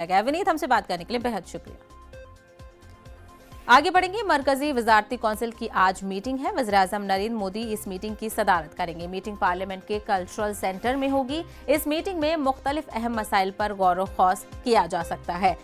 गया। विनीत, हमसे बात करने के लिए बेहद शुक्रिया। आगे बढ़ेंगे। मरकजी वजारती कौंसिल की आज मीटिंग है। वज़ीर-ए-आज़म नरेंद्र मोदी इस मीटिंग की सदारत करेंगे। मीटिंग पार्लियामेंट के कल्चरल सेंटर में होगी। इस मीटिंग में मुख्तलिफ अहम मसाइल पर गौर व खौस किया जा सकता है।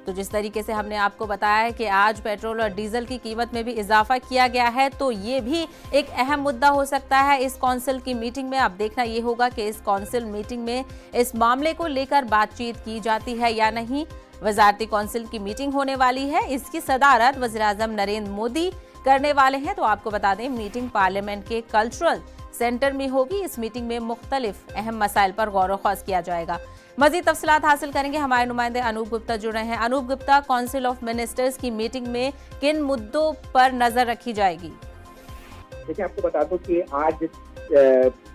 तो जिस तरीके से हमने आपको बताया है कि आज पेट्रोल और डीजल की कीमत में भी इजाफा किया गया है, तो ये भी एक अहम मुद्दा हो सकता है इस कौंसिल की मीटिंग में। अब देखना ये होगा कि इस कौंसिल मीटिंग में इस मामले को लेकर बातचीत की जाती है या नहीं। वजारती कौंसिल की मीटिंग होने वाली है, इसकी सदारत वज़ीर-ए-आज़म नरेंद्र मोदी करने वाले हैं। तो आपको बता दें, मीटिंग पार्लियामेंट के कल्चरल सेंटर में होगी। इस मीटिंग में मुख्तलिफ अहम मसाइल पर गौर व खौस किया जाएगा। मजीद तफसीलात हासिल करेंगे, हमारे नुमाइंदे अनूप गुप्ता जुड़ रहे हैं। Anoop Gupta, council of ministers की मीटिंग में किन मुद्दों पर नजर रखी जाएगी? देखिए, आपको बता दूं कि आज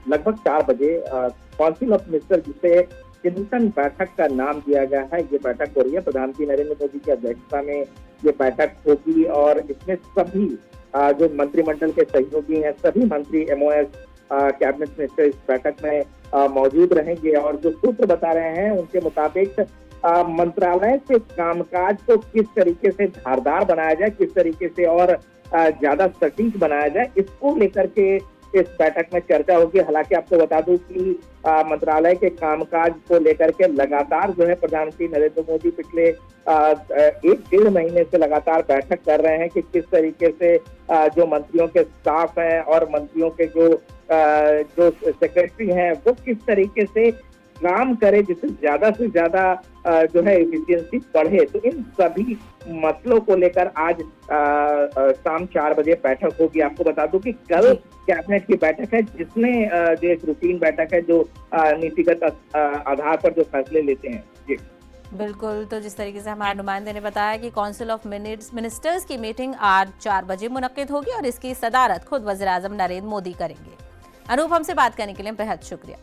लगभग 4 बजे काउंसिल ऑफ मिनिस्टर, जिसे चिंतन बैठक का नाम दिया गया है, ये बैठक हो रही है। प्रधानमंत्री नरेंद्र मोदी की अध्यक्षता में ये बैठक होगी और इसमें सभी जो मंत्रिमंडल के सहयोगी हैं, सभी मंत्री MOS कैबिनेट मिनिस्टर इस बैठक में मौजूद रहेंगे। और जो सूत्र बता रहे हैं उनके मुताबिक मंत्रालय के कामकाज को किस तरीके से धारदार बनाया जाए, किस तरीके से और ज्यादा सटीक बनाया जाए, इसको लेकर के इस बैठक में चर्चा होगी। हालांकि आपको बता दूं कि मंत्रालय के कामकाज को लेकर के लगातार जो है प्रधानमंत्री नरेंद्र मोदी पिछले 1-1.5 महीने से लगातार बैठक कर रहे हैं कि किस तरीके से जो मंत्रियों के स्टाफ हैं और मंत्रियों के जो सेक्रेटरी हैं, वो किस तरीके से काम करे जिससे ज्यादा से ज्यादा जो है एफिशिएंसी बढ़े। तो इन सभी मसलों को लेकर आज शाम 4 बजे बैठक होगी। आपको बता दूं कि कल कैबिनेट की बैठक है, जिसमें जो एक रूटीन बैठक है, जो नीतिगत आधार पर जो फैसले लेते हैं। जी बिल्कुल। तो जिस तरीके से हमारे नुमाइंदे ने बताया कि काउंसिल ऑफ मिनिस्टर्स की मीटिंग आज 4 बजे मुनक्किद होगी और इसकी सदारत खुद वज़ीर-ए-आज़म नरेंद्र मोदी करेंगे। अनूप, हमसे बात करने के लिए बेहद शुक्रिया।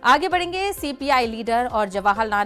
आगे बढ़ेंगे। CPI लीडर और जवाहरलाल